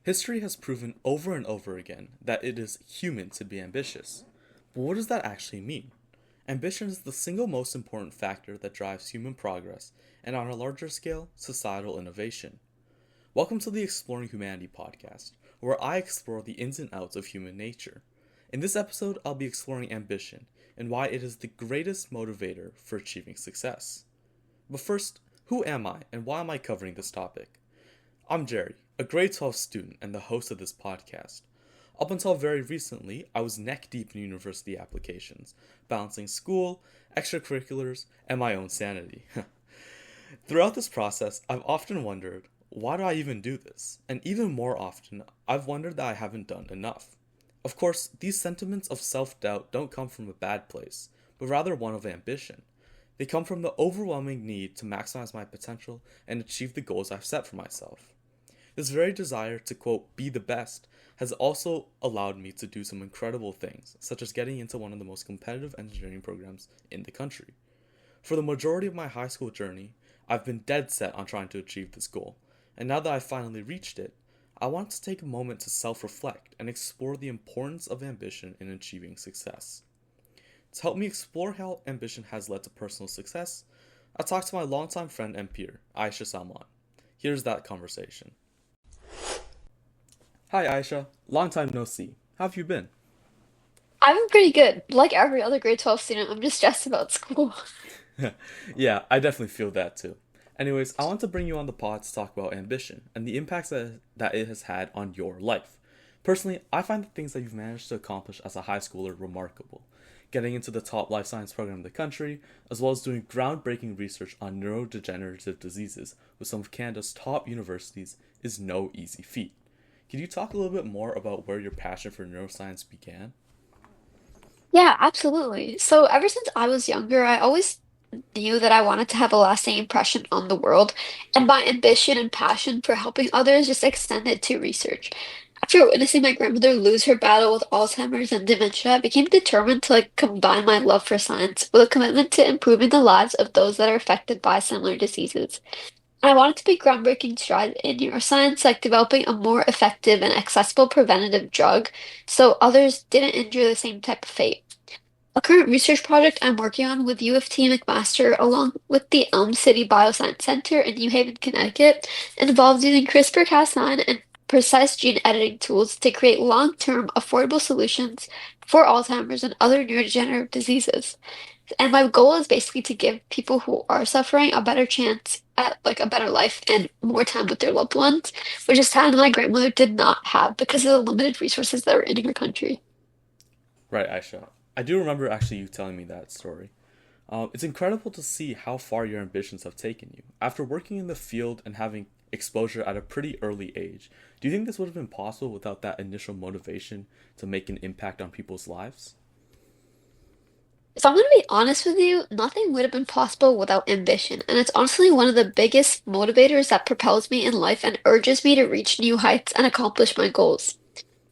History has proven over and over again that it is human to be ambitious. But what does that actually mean? Ambition is the single most important factor that drives human progress and, on a larger scale, societal innovation. Welcome to the Exploring Humanity podcast, where I explore the ins and outs of human nature. In this episode, I'll be exploring ambition and why it is the greatest motivator for achieving success. But first, who am I and why am I covering this topic? I'm Jerry, a grade 12 student and the host of this podcast. Up until very recently, I was neck deep in university applications, balancing school, extracurriculars, and my own sanity. Throughout this process, I've often wondered, why do I even do this? And even more often, I've wondered that I haven't done enough. Of course, these sentiments of self-doubt don't come from a bad place, but rather one of ambition. They come from the overwhelming need to maximize my potential and achieve the goals I've set for myself. This very desire to, quote, be the best has also allowed me to do some incredible things, such as getting into one of the most competitive engineering programs in the country. For the majority of my high school journey, I've been dead set on trying to achieve this goal, and now that I've finally reached it, I want to take a moment to self-reflect and explore the importance of ambition in achieving success. To help me explore how ambition has led to personal success, I talked to my longtime friend and peer, Aisha Salman. Here's that conversation. Hi Aisha, long time no see. How have you been? I'm pretty good. Like every other grade 12 student, I'm just stressed about school. Yeah, I definitely feel that too. Anyways, I want to bring you on the pod to talk about ambition and the impacts that it has had on your life. Personally, I find the things that you've managed to accomplish as a high schooler remarkable. Getting into the top life science program in the country, as well as doing groundbreaking research on neurodegenerative diseases with some of Canada's top universities, is no easy feat. Can you talk a little bit more about where your passion for neuroscience began? Yeah, absolutely. So ever since I was younger, I always knew that I wanted to have a lasting impression on the world, and my ambition and passion for helping others just extended to research. After witnessing my grandmother lose her battle with Alzheimer's and dementia, I became determined to combine my love for science with a commitment to improving the lives of those that are affected by similar diseases. I wanted to make groundbreaking strides in neuroscience, like developing a more effective and accessible preventative drug so others didn't endure the same type of fate. A current research project I'm working on with U of T McMaster, along with the Elm City Bioscience Center in New Haven, Connecticut, involves using CRISPR-Cas9 and precise gene editing tools to create long-term, affordable solutions for Alzheimer's and other neurodegenerative diseases. And my goal is basically to give people who are suffering a better chance at a better life and more time with their loved ones, which is time my grandmother did not have because of the limited resources that were in her country. Right, Aisha. I do remember actually you telling me that story. It's incredible to see how far your ambitions have taken you. After working in the field and having exposure at a pretty early age, do you think this would have been possible without that initial motivation to make an impact on people's lives? If I'm going to be honest with you, nothing would have been possible without ambition, and it's honestly one of the biggest motivators that propels me in life and urges me to reach new heights and accomplish my goals.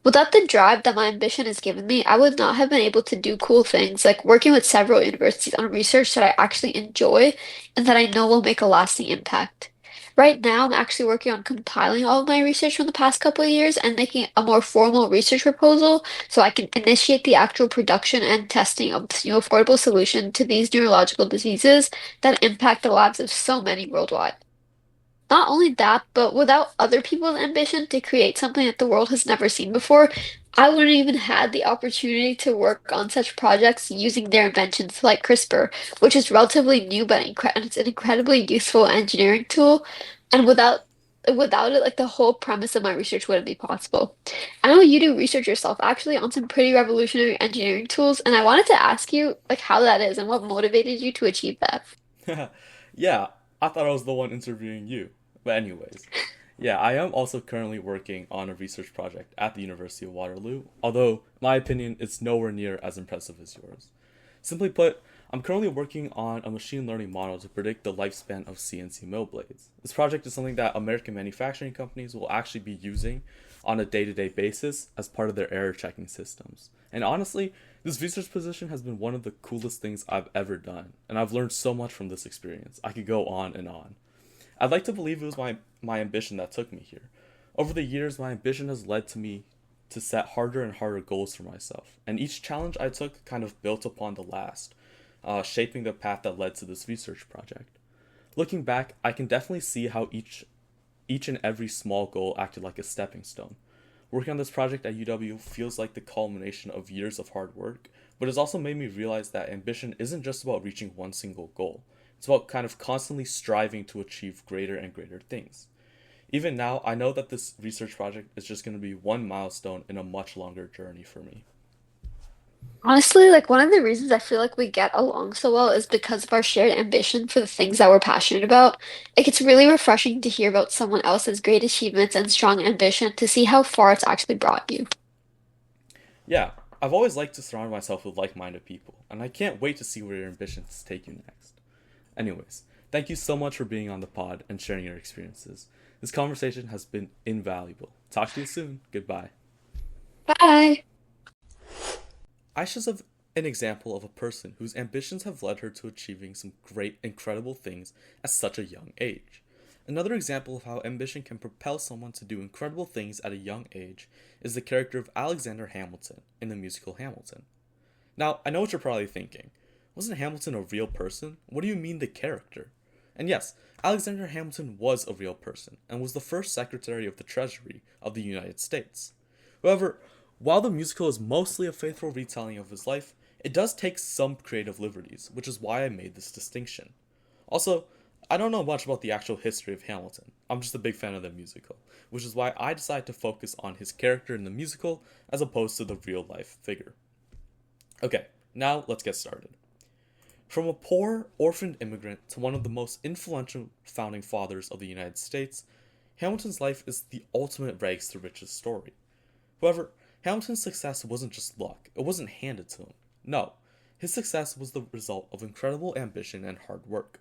Without the drive that my ambition has given me, I would not have been able to do cool things like working with several universities on research that I actually enjoy and that I know will make a lasting impact. Right now, I'm actually working on compiling all of my research from the past couple of years and making a more formal research proposal so I can initiate the actual production and testing of this new affordable solution to these neurological diseases that impact the lives of so many worldwide. Not only that, but without other people's ambition to create something that the world has never seen before, I wouldn't even had the opportunity to work on such projects using their inventions like CRISPR, which is relatively new but it's an incredibly useful engineering tool. And without it, like the whole premise of my research wouldn't be possible. I know you do research yourself actually on some pretty revolutionary engineering tools, and I wanted to ask you like how that is and what motivated you to achieve that. Yeah, I thought I was the one interviewing you. But anyways, yeah, I am also currently working on a research project at the University of Waterloo, although, in my opinion, it's nowhere near as impressive as yours. Simply put, I'm currently working on a machine learning model to predict the lifespan of CNC mill blades. This project is something that American manufacturing companies will actually be using on a day-to-day basis as part of their error checking systems. And honestly, this research position has been one of the coolest things I've ever done, and I've learned so much from this experience. I could go on and on. I'd like to believe it was my ambition that took me here. Over the years, my ambition has led to me to set harder and harder goals for myself, and each challenge I took kind of built upon the last, shaping the path that led to this research project. Looking back, I can definitely see how each and every small goal acted like a stepping stone. Working on this project at UW feels like the culmination of years of hard work, but it's also made me realize that ambition isn't just about reaching one single goal. It's about kind of constantly striving to achieve greater and greater things. Even now, I know that this research project is just going to be one milestone in a much longer journey for me. Honestly, like one of the reasons I feel like we get along so well is because of our shared ambition for the things that we're passionate about. Like it's really refreshing to hear about someone else's great achievements and strong ambition to see how far it's actually brought you. Yeah, I've always liked to surround myself with like minded people, and I can't wait to see where your ambitions take you next. Anyways, thank you so much for being on the pod and sharing your experiences. This conversation has been invaluable. Talk to you soon. Goodbye. Bye. Aisha's an example of a person whose ambitions have led her to achieving some great, incredible things at such a young age. Another example of how ambition can propel someone to do incredible things at a young age is the character of Alexander Hamilton in the musical Hamilton. Now, I know what you're probably thinking. Wasn't Hamilton a real person? What do you mean the character? And yes, Alexander Hamilton was a real person and was the first Secretary of the Treasury of the United States. However, while the musical is mostly a faithful retelling of his life, it does take some creative liberties, which is why I made this distinction. Also, I don't know much about the actual history of Hamilton. I'm just a big fan of the musical, which is why I decided to focus on his character in the musical as opposed to the real life figure. Okay, now let's get started. From a poor, orphaned immigrant to one of the most influential founding fathers of the United States, Hamilton's life is the ultimate rags to riches story. However, Hamilton's success wasn't just luck, it wasn't handed to him. No, his success was the result of incredible ambition and hard work.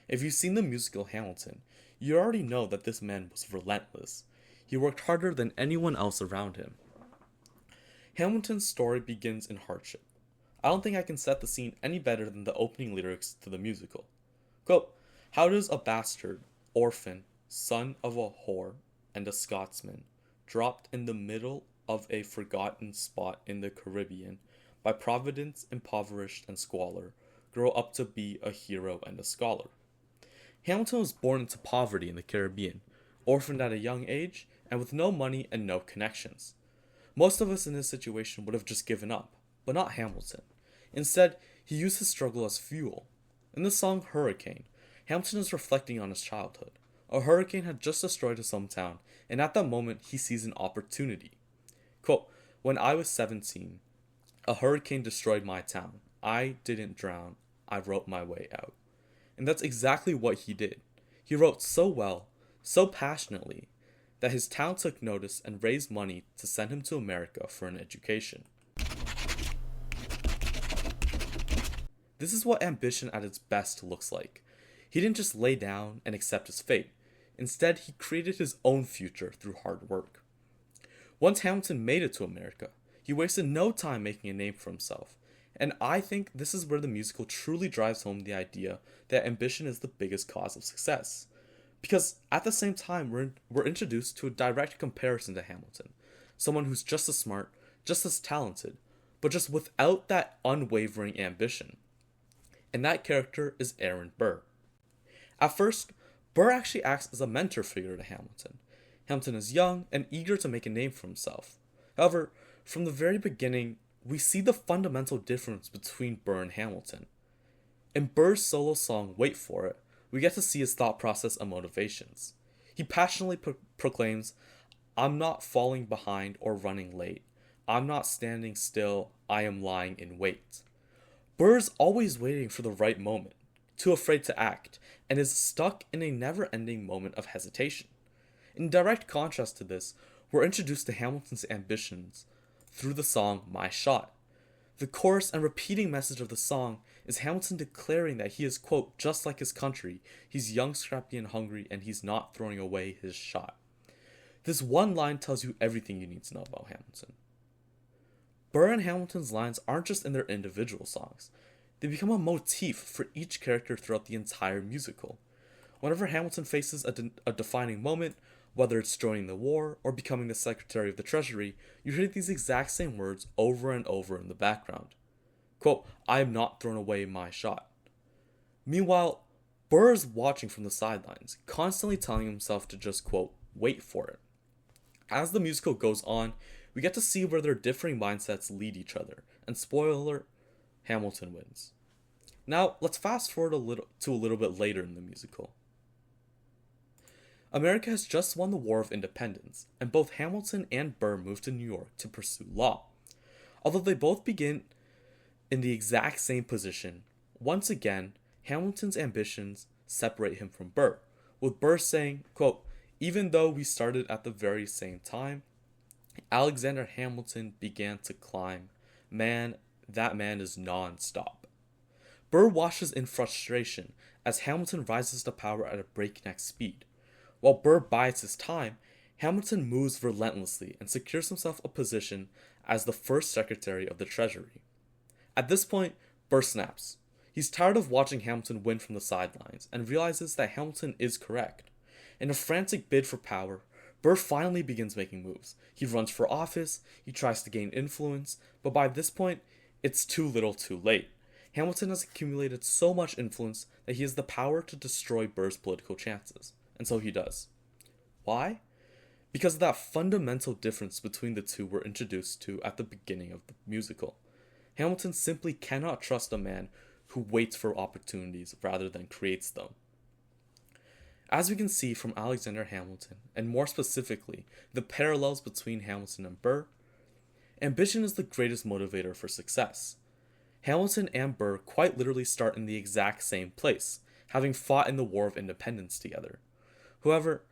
If you've seen the musical Hamilton, you already know that this man was relentless. He worked harder than anyone else around him. Hamilton's story begins in hardship. I don't think I can set the scene any better than the opening lyrics to the musical. Quote, "How does a bastard, orphan, son of a whore, and a Scotsman, dropped in the middle of a forgotten spot in the Caribbean, by providence impoverished and squalor, grow up to be a hero and a scholar?" Hamilton was born into poverty in the Caribbean, orphaned at a young age, and with no money and no connections. Most of us in this situation would have just given up, but not Hamilton. Instead, he used his struggle as fuel. In the song Hurricane, Hamilton is reflecting on his childhood. A hurricane had just destroyed his hometown, and at that moment, he sees an opportunity. Quote, "When I was 17, a hurricane destroyed my town. I didn't drown. I wrote my way out." And that's exactly what he did. He wrote so well, so passionately, that his town took notice and raised money to send him to America for an education. This is what ambition at its best looks like. He didn't just lay down and accept his fate. Instead, he created his own future through hard work. Once Hamilton made it to America, he wasted no time making a name for himself. And I think this is where the musical truly drives home the idea that ambition is the biggest cause of success. Because at the same time, we're introduced to a direct comparison to Hamilton. Someone who's just as smart, just as talented, but just without that unwavering ambition. And that character is Aaron Burr. At first, Burr actually acts as a mentor figure to Hamilton. Hamilton is young and eager to make a name for himself. However, from the very beginning, we see the fundamental difference between Burr and Hamilton. In Burr's solo song Wait For It, we get to see his thought process and motivations. He passionately proclaims, "I'm not falling behind or running late. I'm not standing still, I am lying in wait." Burr's always waiting for the right moment, too afraid to act, and is stuck in a never-ending moment of hesitation. In direct contrast to this, we're introduced to Hamilton's ambitions through the song My Shot. The chorus and repeating message of the song is Hamilton declaring that he is, quote, just like his country, he's young, scrappy, and hungry, and he's not throwing away his shot. This one line tells you everything you need to know about Hamilton. Burr and Hamilton's lines aren't just in their individual songs. They become a motif for each character throughout the entire musical. Whenever Hamilton faces a defining moment, Whether it's joining the war or becoming the Secretary of the Treasury, you hear these exact same words over and over in the background. Quote, I am not throwing away my shot. Meanwhile, Burr is watching from the sidelines, constantly telling himself to just, quote, wait for it. As the musical goes on, we get to see where their differing mindsets lead each other, and spoiler, Hamilton wins. Now, let's fast forward a little bit later in the musical. America has just won the War of Independence, and both Hamilton and Burr move to New York to pursue law. Although they both begin in the exact same position, once again, Hamilton's ambitions separate him from Burr, with Burr saying, quote, even though we started at the very same time, Alexander Hamilton began to climb. Man, that man is non-stop. Burr washes in frustration as Hamilton rises to power at a breakneck speed. While Burr bides his time, Hamilton moves relentlessly and secures himself a position as the first Secretary of the Treasury. At this point, Burr snaps. He's tired of watching Hamilton win from the sidelines and realizes that Hamilton is correct. In a frantic bid for power, Burr finally begins making moves. He runs for office, he tries to gain influence, but by this point, it's too little too late. Hamilton has accumulated so much influence that he has the power to destroy Burr's political chances. And so he does. Why? Because of that fundamental difference between the two we're introduced to at the beginning of the musical. Hamilton simply cannot trust a man who waits for opportunities rather than creates them. As we can see from Alexander Hamilton, and more specifically, the parallels between Hamilton and Burr, ambition is the greatest motivator for success. Hamilton and Burr quite literally start in the exact same place, having fought in the War of Independence together. However,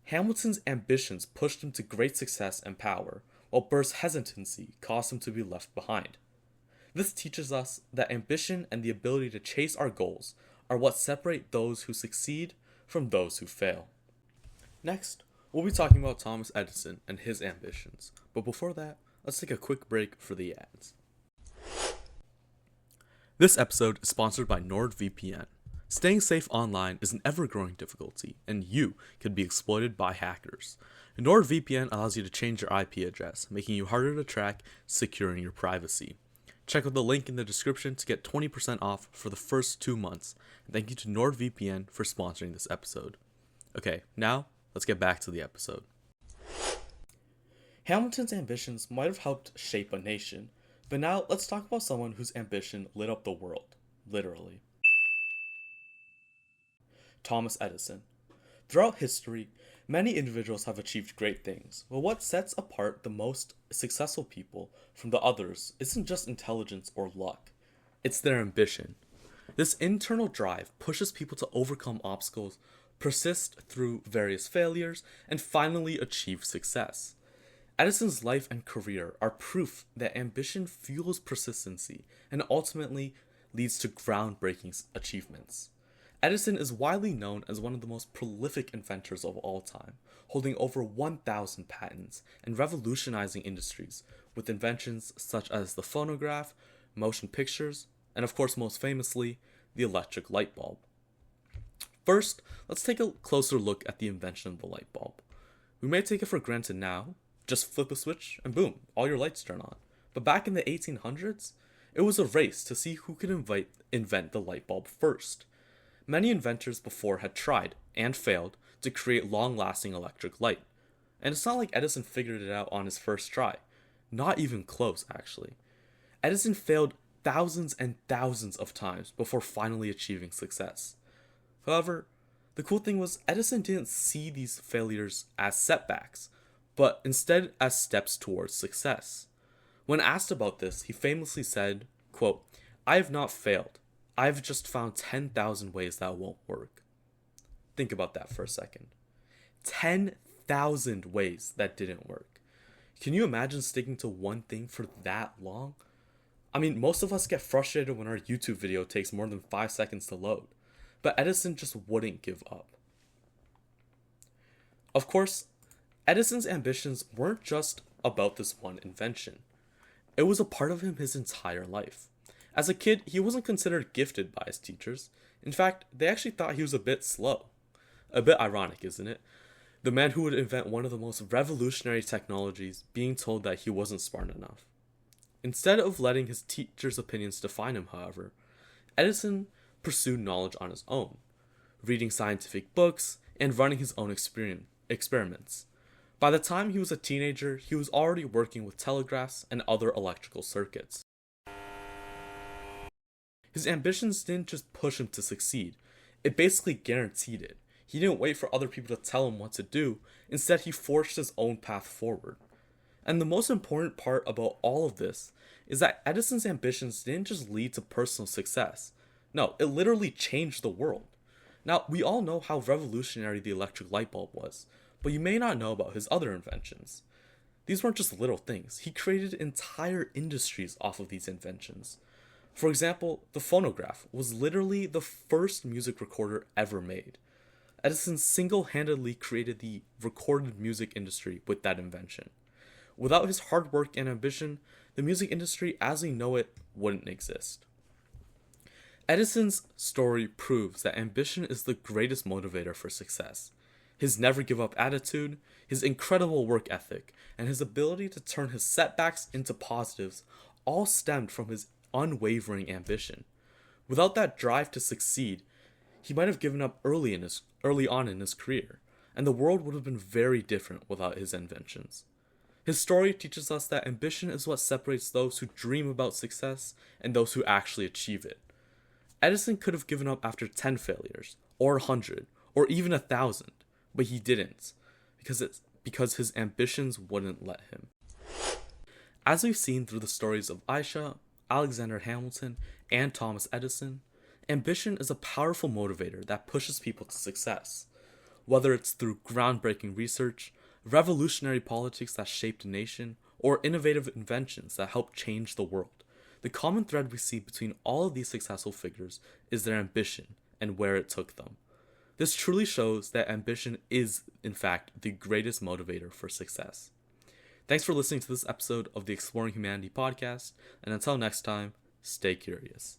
Hamilton's ambitions pushed him to great success and power, while Burr's hesitancy caused him to be left behind. This teaches us that ambition and the ability to chase our goals are what separate those who succeed from those who fail. Next, we'll be talking about Thomas Edison and his ambitions, but before that, let's take a quick break for the ads. This episode is sponsored by NordVPN. Staying safe online is an ever-growing difficulty, and you could be exploited by hackers. NordVPN allows you to change your IP address, making you harder to track, securing your privacy. Check out the link in the description to get 20% off for the first 2 months. And thank you to NordVPN for sponsoring this episode. Okay, now let's get back to the episode. Hamilton's ambitions might have helped shape a nation, but now let's talk about someone whose ambition lit up the world, literally. Thomas Edison. Throughout history, many individuals have achieved great things, but what sets apart the most successful people from the others isn't just intelligence or luck, it's their ambition. This internal drive pushes people to overcome obstacles, persist through various failures, and finally achieve success. Edison's life and career are proof that ambition fuels persistency and ultimately leads to groundbreaking achievements. Edison is widely known as one of the most prolific inventors of all time, holding over 1,000 patents and revolutionizing industries with inventions such as the phonograph, motion pictures, and of course most famously, the electric light bulb. First, let's take a closer look at the invention of the light bulb. We may take it for granted now, just flip a switch and boom, all your lights turn on. But back in the 1800s, it was a race to see who could invent the light bulb first. Many inventors before had tried, and failed, to create long-lasting electric light. And it's not like Edison figured it out on his first try. Not even close, actually. Edison failed thousands and thousands of times before finally achieving success. However, the cool thing was Edison didn't see these failures as setbacks, but instead as steps towards success. When asked about this, he famously said, quote, I have not failed. I've just found 10,000 ways that won't work. Think about that for a second. 10,000 ways that didn't work. Can you imagine sticking to one thing for that long? I mean, most of us get frustrated when our YouTube video takes more than 5 seconds to load, but Edison just wouldn't give up. Of course, Edison's ambitions weren't just about this one invention. It was a part of him his entire life. As a kid, he wasn't considered gifted by his teachers. In fact, they actually thought he was a bit slow. A bit ironic, isn't it? The man who would invent one of the most revolutionary technologies being told that he wasn't smart enough. Instead of letting his teacher's opinions define him, however, Edison pursued knowledge on his own, reading scientific books and running his own experiments. By the time he was a teenager, he was already working with telegraphs and other electrical circuits. His ambitions didn't just push him to succeed, it basically guaranteed it. He didn't wait for other people to tell him what to do, instead he forged his own path forward. And the most important part about all of this is that Edison's ambitions didn't just lead to personal success. No, it literally changed the world. Now, we all know how revolutionary the electric light bulb was, but you may not know about his other inventions. These weren't just little things. He created entire industries off of these inventions. For example, the phonograph was literally the first music recorder ever made. Edison single-handedly created the recorded music industry with that invention. Without his hard work and ambition, the music industry as we know it wouldn't exist. Edison's story proves that ambition is the greatest motivator for success. His never-give-up attitude, his incredible work ethic, and his ability to turn his setbacks into positives all stemmed from his unwavering ambition. Without that drive to succeed, he might have given up early on in his career, and the world would have been very different without his inventions. His story teaches us that ambition is what separates those who dream about success and those who actually achieve it. Edison could have given up after 10 failures, or 100, or even 1,000, but he didn't, because his ambitions wouldn't let him. As we've seen through the stories of Aisha, Alexander Hamilton, and Thomas Edison, ambition is a powerful motivator that pushes people to success. Whether it's through groundbreaking research, revolutionary politics that shaped a nation, or innovative inventions that helped change the world, the common thread we see between all of these successful figures is their ambition and where it took them. This truly shows that ambition is, in fact, the greatest motivator for success. Thanks for listening to this episode of the Exploring Humanity podcast, and until next time, stay curious.